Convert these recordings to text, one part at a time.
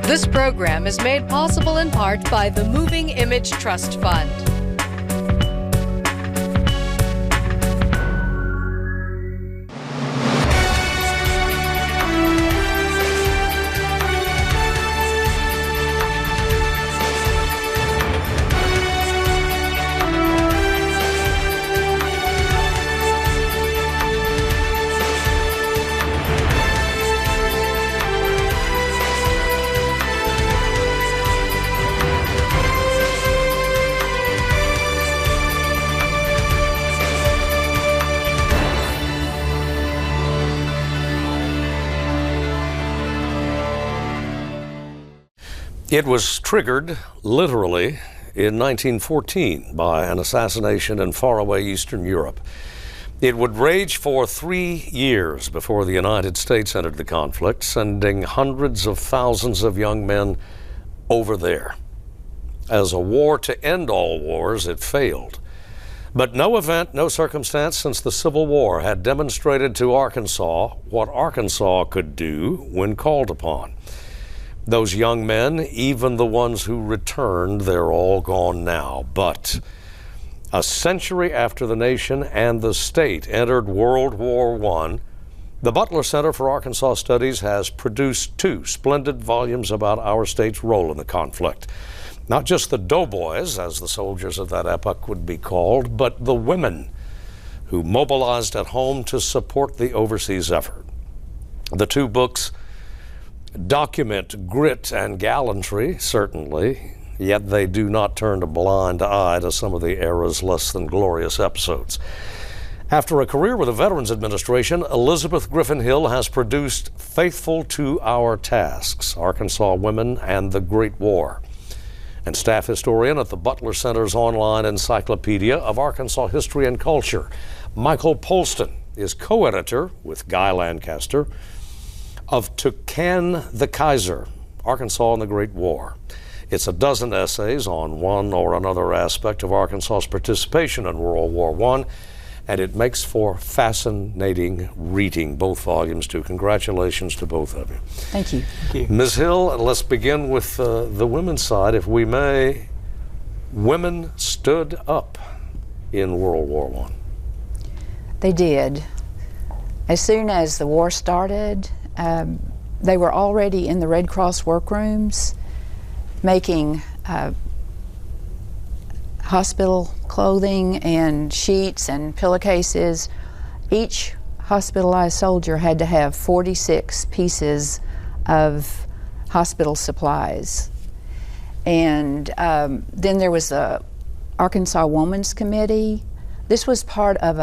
This program is made possible in part by the Moving Image Trust Fund. It was triggered, literally, in 1914 by an assassination in faraway Eastern Europe. It would rage for 3 years before the United States entered the conflict, sending hundreds of thousands of young men over there. As a war to end all wars, it failed. But no event, no circumstance since the Civil War had demonstrated to Arkansas what Arkansas could do when called upon. Those young men, even the ones who returned, they're all gone now. But a century after the nation and the state entered World War I, the Butler Center for Arkansas Studies has produced 2 splendid volumes about our state's role in the conflict. Not just the doughboys, as the soldiers of that epoch would be called, but the women who mobilized at home to support the overseas effort. The 2 books document grit and gallantry, certainly, yet they do not turn a blind eye to some of the era's less than glorious episodes. After a career with the Veterans Administration, Elizabeth Griffin Hill has produced Faithful to Our Tasks, Arkansas Women and the Great War. And staff historian at the Butler Center's online encyclopedia of Arkansas history and culture, Michael Polston, is co-editor with Guy Lancaster of Can the Kaiser, Arkansas and the Great War. It's a dozen essays on one or another aspect of Arkansas's participation in World War I, and it makes for fascinating reading, both volumes too. Congratulations to both of you. Thank you. Thank you. Ms. Hill, let's begin with the women's side, if we may. Women stood up in World War I. They did. As soon as the war started, they were already in the Red Cross workrooms making hospital clothing and sheets and pillowcases. Each hospitalized soldier had to have 46 pieces of hospital supplies. And then there was the Arkansas Women's Committee. This was part of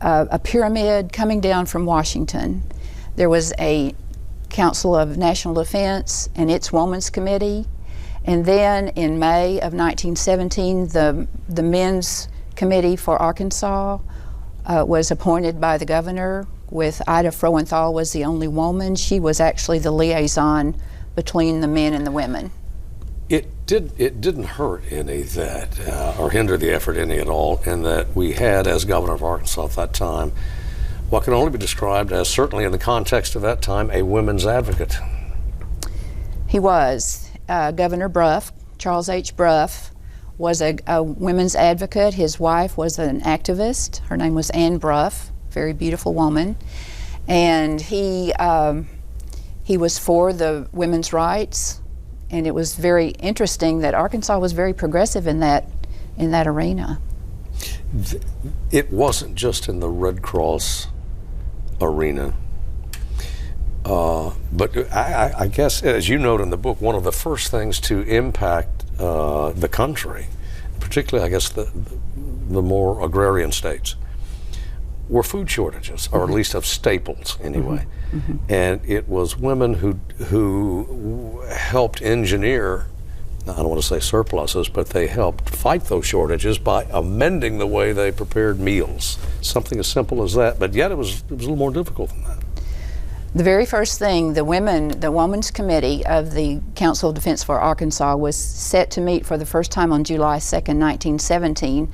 a pyramid coming down from Washington. There was a Council of National Defense and its Women's Committee. And then in May of 1917, the Men's Committee for Arkansas was appointed by the governor, with Ida Froenthal was the only woman. She was actually the liaison between the men and the women. It didn't hurt any that, or hinder the effort any at all, in that we had, as governor of Arkansas at that time, what can only be described as, certainly in the context of that time, a women's advocate. He was. Governor Bruff, Charles H. Bruff, was a women's advocate. His wife was an activist. Her name was Ann Bruff, very beautiful woman. And he was for the women's rights. And it was very interesting that Arkansas was very progressive in that arena. It wasn't just in the Red Cross arena, but I guess, as you note in the book, one of the first things to impact the country, particularly, I guess, the more agrarian states, were food shortages, or at least of staples anyway. Mm-hmm. And it was women who helped engineer, I don't want to say surpluses, but they helped fight those shortages by amending the way they prepared meals. Something as simple as that, but yet it was a little more difficult than that. The very first thing, the Women's Committee of the Council of Defense for Arkansas was set to meet for the first time on July 2nd, 1917,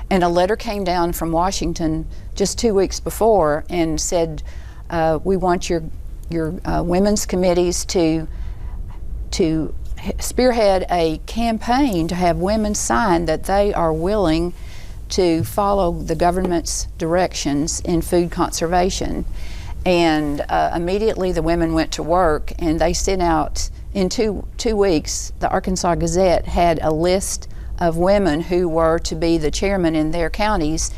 and a letter came down from Washington just 2 weeks before and said, we want your women's committees to to spearhead a campaign to have women sign that they are willing to follow the government's directions in food conservation. And immediately the women went to work, and they sent out, in two weeks, the Arkansas Gazette had a list of women who were to be the chairman in their counties,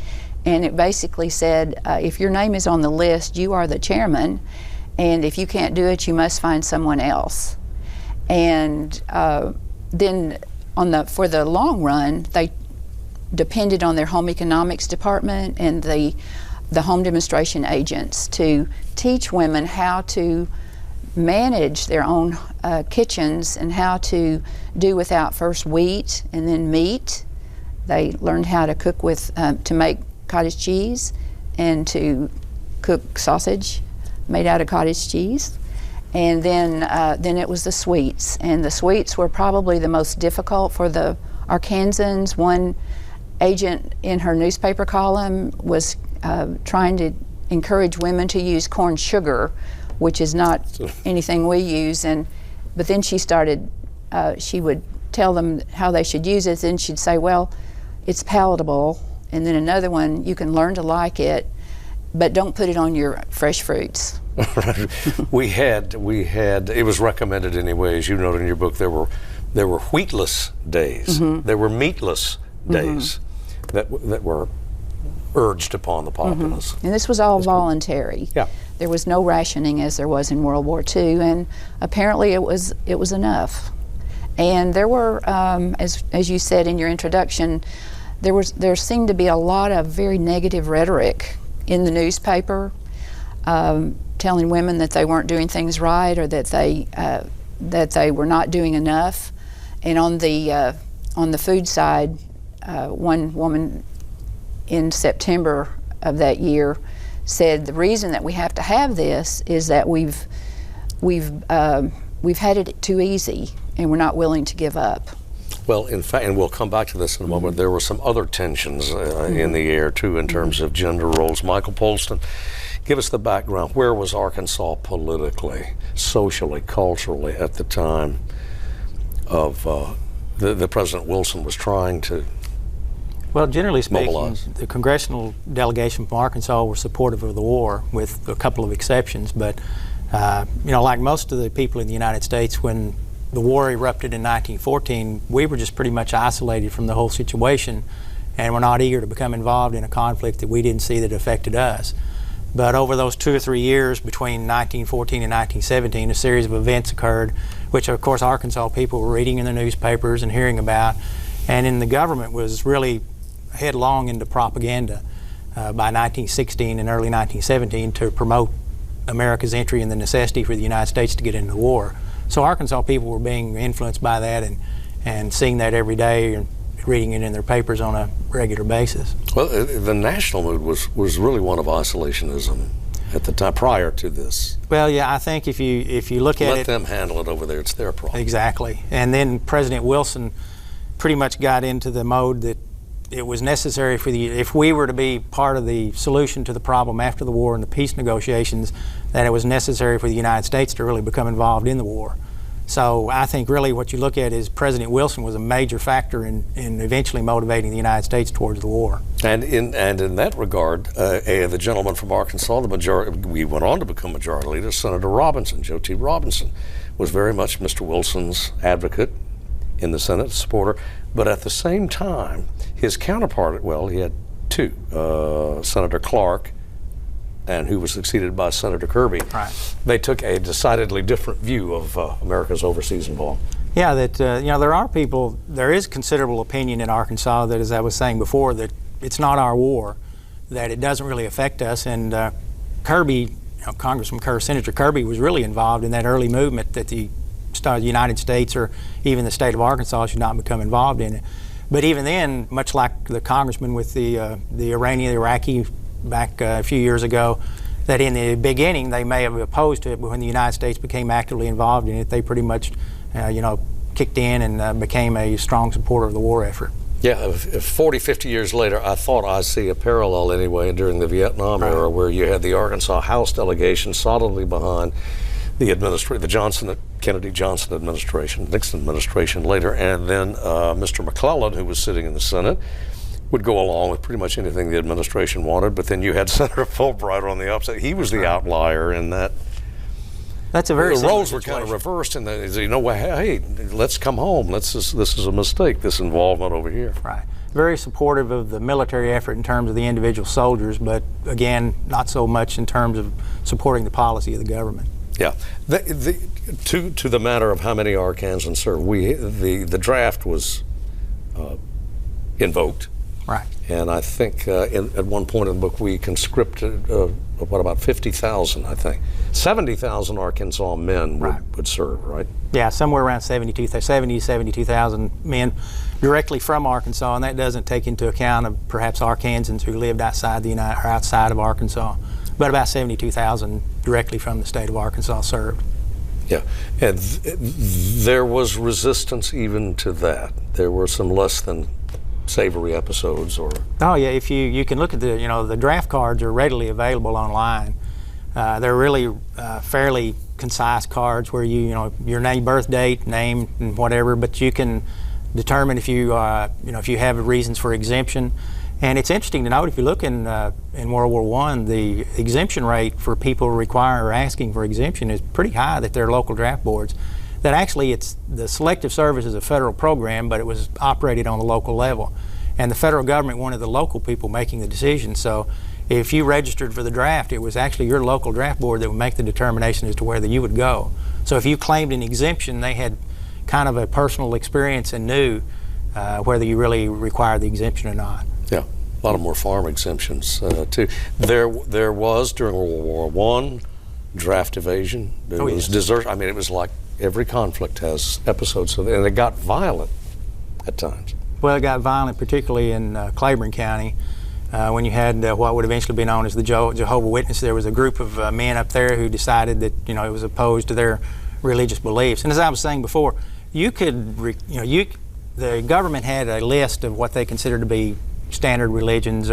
and it basically said, if your name is on the list, you are the chairman, and if you can't do it, you must find someone else. And then for the long run, they depended on their home economics department and the home demonstration agents to teach women how to manage their own kitchens and how to do without first wheat and then meat. They learned how to cook with, to make cottage cheese and to cook sausage made out of cottage cheese. And then it was the sweets, and the sweets were probably the most difficult for the Arkansans. One agent in her newspaper column was trying to encourage women to use corn sugar, which is not anything we use. But then she started, she would tell them how they should use it, then she'd say, well, it's palatable. And then another one, you can learn to like it, but don't put it on your fresh fruits. we had, it was recommended anyway, as you noted in your book, there were wheatless days, there were meatless days that were urged upon the populace. And this was all voluntary. Yeah. There was no rationing as there was in World War II, and apparently it was enough. And there were, as you said in your introduction, there seemed to be a lot of very negative rhetoric in the newspaper, telling women that they weren't doing things right, or that they were not doing enough. And on the food side, one woman in September of that year said the reason that we have to have this is that we've had it too easy, and we're not willing to give up. Well, in fact, and we'll come back to this in a moment, there were some other tensions in the air, too, in terms of gender roles. Michael Polston, give us the background. Where was Arkansas politically, socially, culturally at the time of the President Wilson was trying to Well, generally speaking, mobilize? The congressional delegation from Arkansas were supportive of the war, with a couple of exceptions. But, like most of the people in the United States, when the war erupted in 1914, we were just pretty much isolated from the whole situation, and were not eager to become involved in a conflict that we didn't see that affected us. But over those 2 or 3 years between 1914 and 1917, a series of events occurred, which of course Arkansas people were reading in the newspapers and hearing about, and then the government was really headlong into propaganda by 1916 and early 1917 to promote America's entry in the necessity for the United States to get into the war. So Arkansas people were being influenced by that and seeing that every day and reading it in their papers on a regular basis. Well, the national mood was really one of isolationism at the time, prior to this. Well, yeah, I think if you look at it... Let them handle it over there, it's their problem. Exactly. And then President Wilson pretty much got into the mode that it was necessary if we were to be part of the solution to the problem after the war and the peace negotiations, that it was necessary for the United States to really become involved in the war. So I think really what you look at is President Wilson was a major factor in eventually motivating the United States towards the war. And in that regard, the gentleman from Arkansas, we went on to become majority leader, Senator Robinson, Joe T. Robinson, was very much Mr. Wilson's advocate in the Senate, supporter, but at the same time, his counterpart, well, he had two, Senator Clark, and who was succeeded by Senator Kirby. Right. They took a decidedly different view of America's overseas involvement. Yeah, that there is considerable opinion in Arkansas that, as I was saying before, that it's not our war, that it doesn't really affect us, and Kirby, Congressman Senator Kirby was really involved in that early movement that the United States or even the state of Arkansas should not become involved in it. But even then, much like the congressman with the Iraqi back a few years ago, that in the beginning they may have opposed to it, but when the United States became actively involved in it, they pretty much, kicked in and became a strong supporter of the war effort. Yeah, if 40, 50 years later, I thought I see a parallel anyway during the Vietnam era, where you had the Arkansas House delegation solidly behind the Kennedy Johnson administration, Nixon administration later, and then Mr. McClellan, who was sitting in the Senate, would go along with pretty much anything the administration wanted. But then you had Senator Fulbright on the opposite. He was the outlier in that. That's a very the roles were kind of reversed, and hey, let's come home. This is a mistake. This involvement over here. Right. Very supportive of the military effort in terms of the individual soldiers, but again, not so much in terms of supporting the policy of the government. Yeah. To the matter of how many Arkansans served, the draft was invoked. Right. And I think at one point in the book we conscripted, about 50,000, I think. 70,000 Arkansas men would serve, right? Yeah, somewhere around 70 to 72,000 men directly from Arkansas, and that doesn't take into account of perhaps Arkansans who lived outside outside of Arkansas. But about 72,000 directly from the state of Arkansas served. Yeah, and there was resistance even to that. There were some less than savory episodes, or oh yeah, if you can look at the draft cards are readily available online. They're really fairly concise cards where your name, birth date, name, and whatever, but you can determine if you have reasons for exemption. And it's interesting to note, if you look in World War I, the exemption rate for people asking for exemption is pretty high, that they're local draft boards. That actually the Selective Service is a federal program, but it was operated on the local level. And the federal government wanted the local people making the decision. So if you registered for the draft, it was actually your local draft board that would make the determination as to whether you would go. So if you claimed an exemption, they had kind of a personal experience and knew whether you really required the exemption or not. Yeah, a lot of more farm exemptions too. There was, during World War I, draft evasion. There was desert. I mean, it was like every conflict has episodes of it, and it got violent at times. Well, it got violent, particularly in Claiborne County, when you had what would eventually be known as the Jehovah's Witnesses. There was a group of men up there who decided that it was opposed to their religious beliefs. And as I was saying before, the government had a list of what they considered to be standard religions,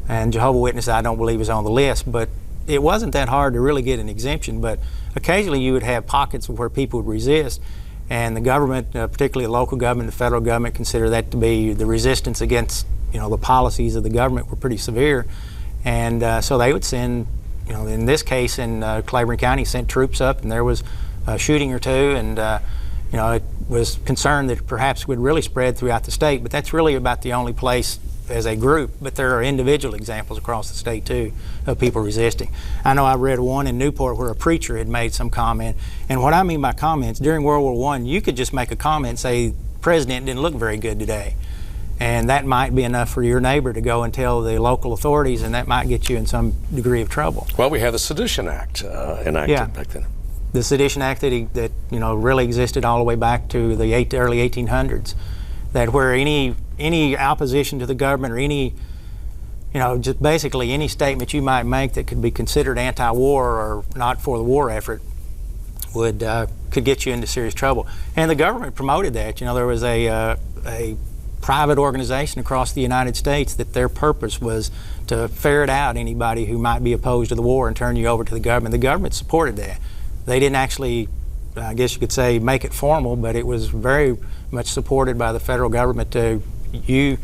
and Jehovah's Witnesses I don't believe is on the list, but it wasn't that hard to really get an exemption. But occasionally you would have pockets where people would resist, and the government, particularly the local government, the federal government, considered that to be the resistance against the policies of the government were pretty severe, and so they would send, in this case in Claiborne County, sent troops up, and there was a shooting or two, and it was concerned that perhaps would really spread throughout the state. But that's really about the only place as a group. But there are individual examples across the state too of people resisting. I know I read one in Newport where a preacher had made some comment, and what I mean by comments, during World War I, you could just make a comment, say, President didn't look very good today. And that might be enough for your neighbor to go and tell the local authorities, and that might get you in some degree of trouble. Well, we had the Sedition Act enacted back then. The Sedition Act that really existed all the way back to the early 1800s, that where any opposition to the government, or any just basically any statement you might make that could be considered anti-war or not for the war effort could get you into serious trouble. And the government promoted that. There was a private organization across the United States that their purpose was to ferret out anybody who might be opposed to the war and turn you over to the government. The government supported that. They didn't actually, I guess you could say, make it formal, but it was very much supported by the federal government to you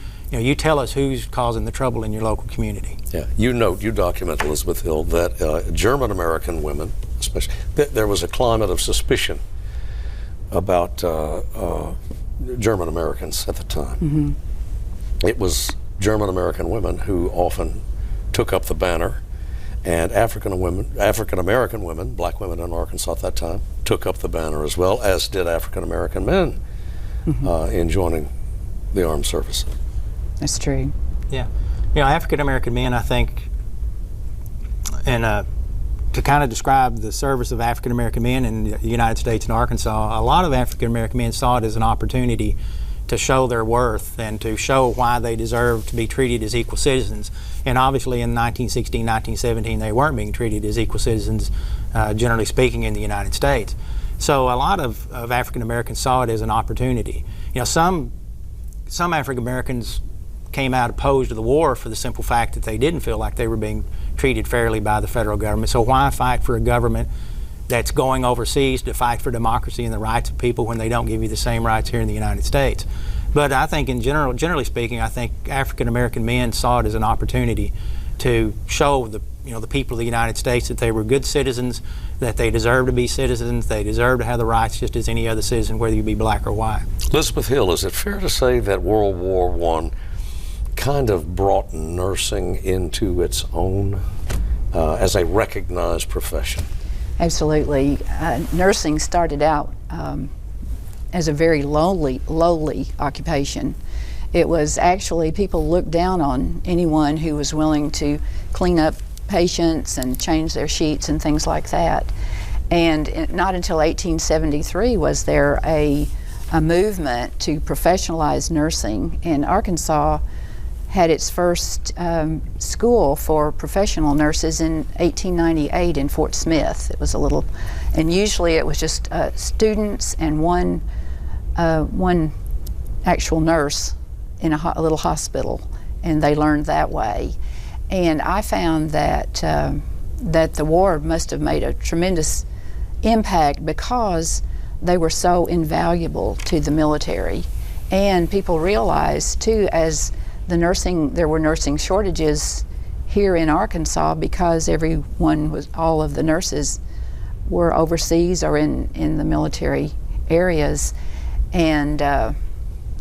tell us who's causing the trouble in your local community. Yeah, you document, Elizabeth Hill, that German American women, especially, there was a climate of suspicion about German Americans at the time. Mm-hmm. It was German American women who often took up the banner, and African American women, black women in Arkansas at that time, took up the banner as well, as did African American men in joining the armed services. That's true. Yeah. African American men, I think, and to kind of describe the service of African American men in the United States and Arkansas, a lot of African American men saw it as an opportunity to show their worth and to show why they deserve to be treated as equal citizens. And obviously in 1916, 1917, they weren't being treated as equal citizens, generally speaking, in the United States. So a lot of African Americans saw it as an opportunity. Some African Americans came out opposed to the war for the simple fact that they didn't feel like they were being treated fairly by the federal government. So why fight for a government that's going overseas to fight for democracy and the rights of people when they don't give you the same rights here in the United States. But I think generally speaking, I think African American men saw it as an opportunity to show the people of the United States that they were good citizens, that they deserve to be citizens, they deserve to have the rights just as any other citizen, whether you be black or white. Elizabeth Hill, is it fair to say that World War I kind of brought nursing into its own as a recognized profession? Absolutely. Nursing started out as a very lowly occupation. It was actually, people looked down on anyone who was willing to clean up patients and change their sheets and things like that. And not until 1873 was there a movement to professionalize nursing, and Arkansas had its first school for professional nurses in 1898 in Fort Smith. It was a little, and usually it was just students and one actual nurse in a little hospital, and they learned that way. And I found that that the war must have made a tremendous impact because they were so invaluable to the military. And people realized too, as there were nursing shortages here in Arkansas because all of the nurses were overseas or in the military areas, and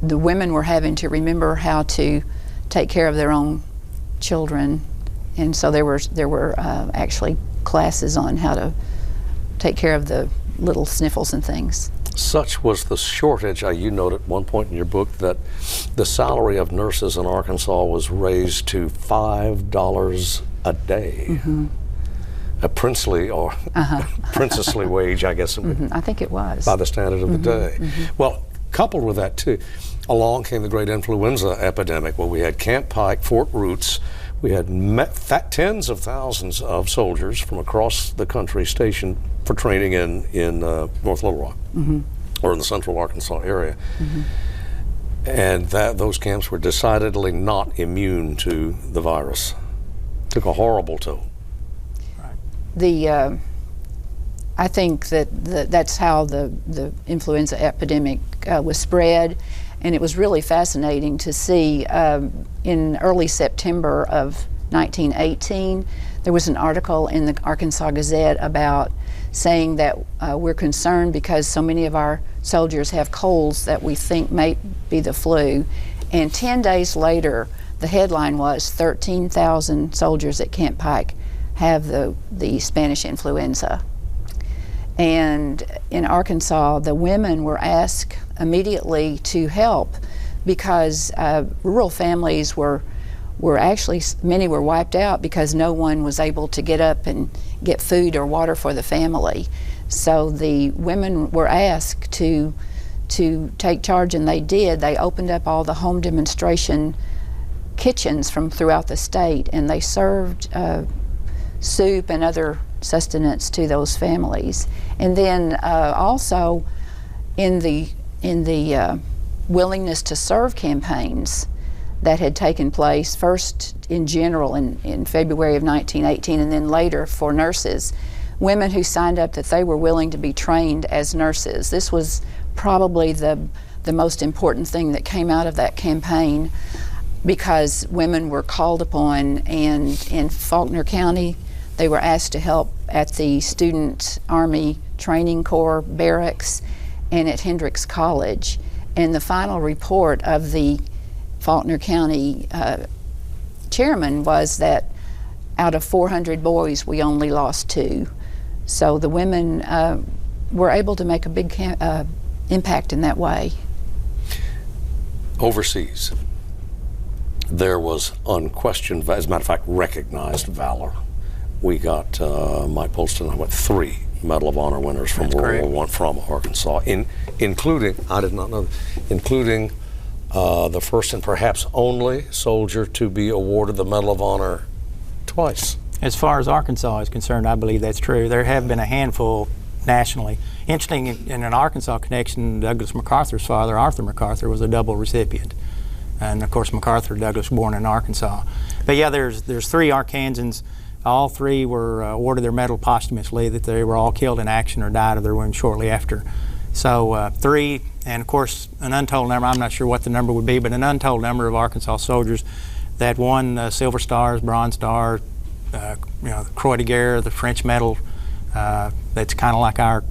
the women were having to remember how to take care of their own children, and so there were actually classes on how to take care of the little sniffles and things. Such was the shortage. You note at one point in your book that the salary of nurses in Arkansas was raised to $5 a day. Mm-hmm. A princely or princessly wage, I guess. Mm-hmm. I think it was. By the standard of the day. Mm-hmm. Well, coupled with that too, along came the great influenza epidemic, where we had Camp Pike, Fort Roots. We had tens of thousands of soldiers from across the country stationed for training in North Little Rock, mm-hmm. or in the central Arkansas area. Mm-hmm. And those camps were decidedly not immune to the virus. Took a horrible toll. Right. I think that's how the influenza epidemic was spread. And it was really fascinating to see in early September of 1918, there was an article in the Arkansas Gazette about saying that we're concerned because so many of our soldiers have colds that we think may be the flu. And 10 days later, the headline was 13,000 soldiers at Camp Pike have the Spanish influenza. And in Arkansas, the women were asked immediately to help because rural families were actually, many were wiped out because no one was able to get up and get food or water for the family. So the women were asked to take charge, and they did. They opened up all the home demonstration kitchens from throughout the state, and they served soup and other sustenance to those families. And then also in the willingness to serve campaigns that had taken place, first in general in February of 1918, and then later for nurses, women who signed up that they were willing to be trained as nurses. This was probably the most important thing that came out of that campaign, because women were called upon, and in Faulkner County they were asked to help at the Student Army Training Corps barracks and at Hendrix College. And the final report of the Faulkner County chairman was that out of 400 boys, we only lost 2. So the women were able to make a big impact in that way. Overseas, there was unquestioned, as a matter of fact, recognized valor. We got Mike Polston, I went 3 Medal of Honor winners from World War I from Arkansas, including, I did not know, including the first and perhaps only soldier to be awarded the Medal of Honor twice. As far as Arkansas is concerned, I believe that's true. There have been a handful nationally. Interesting, in an Arkansas connection, Douglas MacArthur's father, Arthur MacArthur, was a double recipient. And of course, MacArthur Douglas were born in Arkansas. But yeah, there's 3 Arkansans All three were awarded their medal posthumously, that they were all killed in action or died of their wounds shortly after. So 3, and of course an untold number, I'm not sure what the number would be, but an untold number of Arkansas soldiers that won Silver Stars, Bronze Stars, the Croix de Guerre, the French medal, that's kind of like our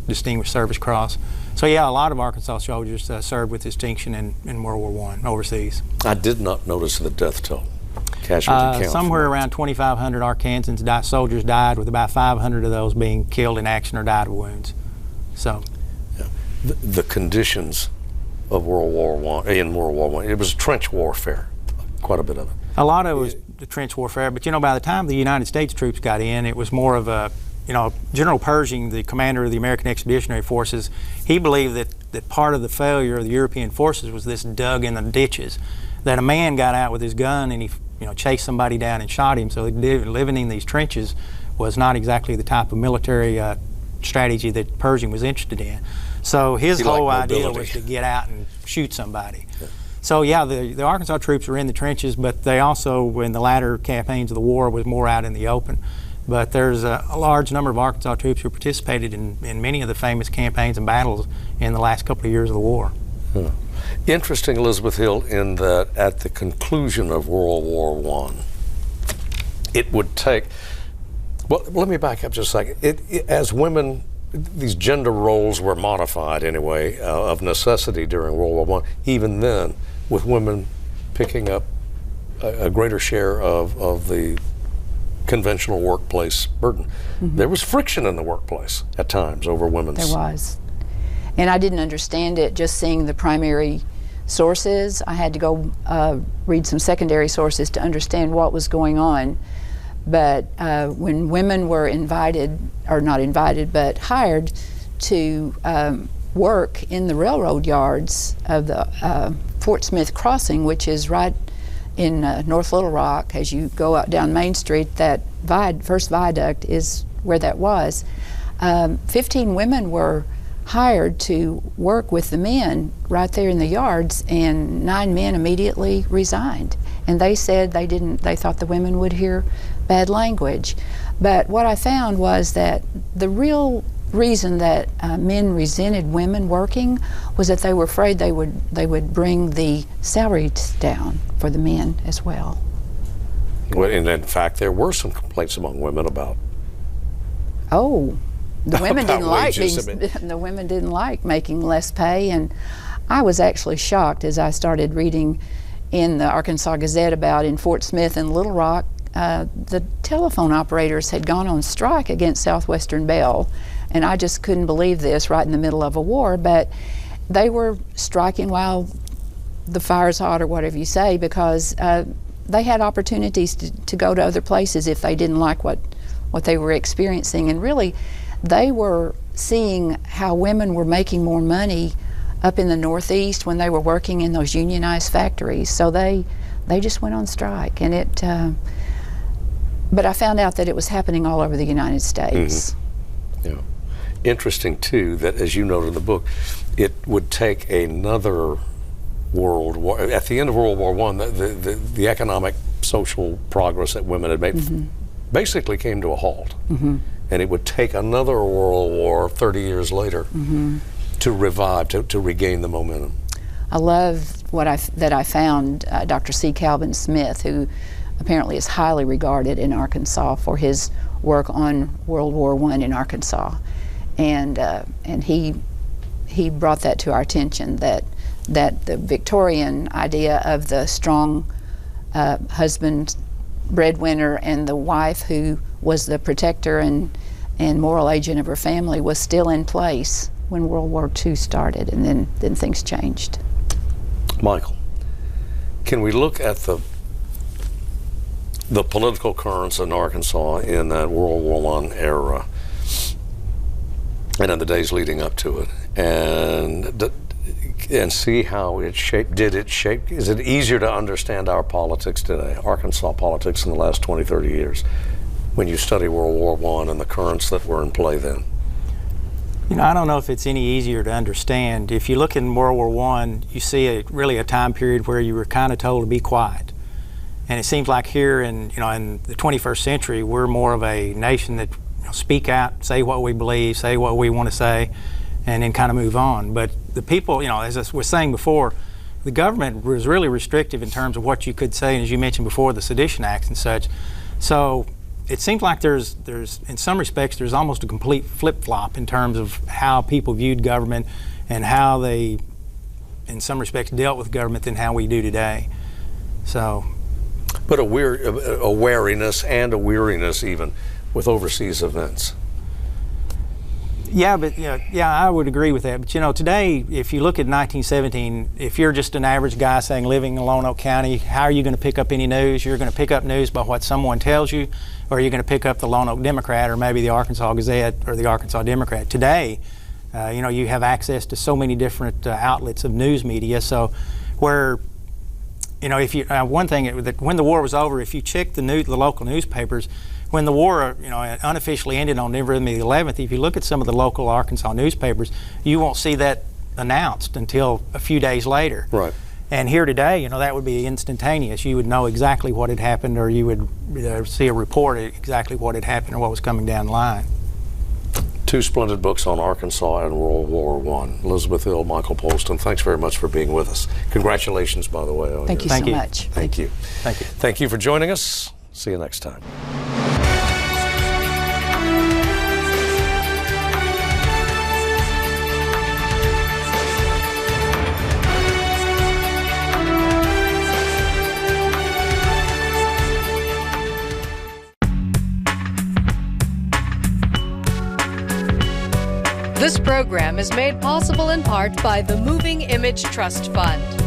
Distinguished Service Cross. So yeah, a lot of Arkansas soldiers served with distinction in World War I overseas. I did not notice the death toll. Casualty count. Somewhere around 2,500 Arkansans soldiers died, with about 500 of those being killed in action or died of wounds. So, yeah. The conditions of World War I, it was trench warfare, quite a bit of it. A lot of it was the trench warfare, but by the time the United States troops got in, it was more of a, General Pershing, the commander of the American Expeditionary Forces, he believed that part of the failure of the European forces was this dug in the ditches, that a man got out with his gun and he chased somebody down and shot him. So living in these trenches was not exactly the type of military strategy that Pershing was interested in. So his whole idea was to get out and shoot somebody. Yeah. So yeah, the Arkansas troops were in the trenches, but they also, in the latter campaigns of the war, was more out in the open. But there's a large number of Arkansas troops who participated in many of the famous campaigns and battles in the last couple of years of the war. Huh. Interesting, Elizabeth Hill, in that at the conclusion of World War I, it would take, well, let me back up just a second. As women, these gender roles were modified anyway, of necessity during World War I. Even then, with women picking up a greater share of the conventional workplace burden. Mm-hmm. There was friction in the workplace at times over women's. There was. And I didn't understand it just seeing the primary sources. I had to go read some secondary sources to understand what was going on. But when women were invited, or not invited, but hired to work in the railroad yards of the Fort Smith Crossing, which is right in North Little Rock, as you go out down Main Street, that first viaduct is where that was. 15 women were hired to work with the men right there in the yards, and 9 men immediately resigned. And they said they thought the women would hear bad language. But what I found was that the real reason that men resented women working was that they were afraid they would bring the salaries down for the men as well. Well, and in fact, there were some complaints among women about. Oh, the women didn't like wages, the women didn't like making less pay, and I was actually shocked as I started reading in the Arkansas Gazette about in Fort Smith and Little Rock, the telephone operators had gone on strike against Southwestern Bell. And I just couldn't believe this right in the middle of a war, but they were striking while the fire's hot, or whatever you say, because they had opportunities to go to other places if they didn't like what they were experiencing. And really, they were seeing how women were making more money up in the Northeast when they were working in those unionized factories. So they just went on strike, and but I found out that it was happening all over the United States. Mm-hmm. Yeah. Interesting too that, as you noted in the book, it would take another world war. At the end of World War I, the economic, social progress that women had made mm-hmm. basically came to a halt. Mm-hmm. And it would take another world war 30 years later mm-hmm. to revive, to regain the momentum. I love that I found Dr. C. Calvin Smith, who apparently is highly regarded in Arkansas for his work on World War I in Arkansas. And he brought that to our attention, that the Victorian idea of the strong husband, breadwinner, and the wife who was the protector and moral agent of her family was still in place when World War II started, and then things changed. Michael, can we look at the political currents in Arkansas in that World War I era and in the days leading up to it, and see how it shaped? Did it shape? Is it easier to understand our politics today, Arkansas politics in the last 20, 30 years, when you study World War I and the currents that were in play then? I don't know if it's any easier to understand. If you look in World War I, you see really a time period where you were kind of told to be quiet. And it seems like here in the 21st century, we're more of a nation that speak out, say what we believe, say what we want to say, and then kind of move on. But the people, as I was saying before, the government was really restrictive in terms of what you could say, and as you mentioned before, the Sedition Acts and such. So it seems like there's in some respects, there's almost a complete flip-flop in terms of how people viewed government and how they, in some respects, dealt with government than how we do today. So, but a wariness and a weariness even with overseas events. Yeah, but I would agree with that. But today, if you look at 1917, if you're just an average guy saying living in Lonoke County, how are you going to pick up any news? You're going to pick up news by what someone tells you, or you're going to pick up the Lonoke Democrat or maybe the Arkansas Gazette or the Arkansas Democrat. Today, you have access to so many different outlets of news media. So, where if you one thing when the war was over, if you check the local newspapers. When the war, unofficially ended on November the 11th, if you look at some of the local Arkansas newspapers, you won't see that announced until a few days later. Right. And here today, that would be instantaneous. You would know exactly what had happened, or you would see a report of exactly what had happened or what was coming down the line. Two splendid books on Arkansas and World War I. Elizabeth Hill, Michael Polston, thanks very much for being with us. Congratulations, by the way. Thank you so much. Thank you. Thank you. Thank you for joining us. See you next time. This program is made possible in part by the Moving Image Trust Fund.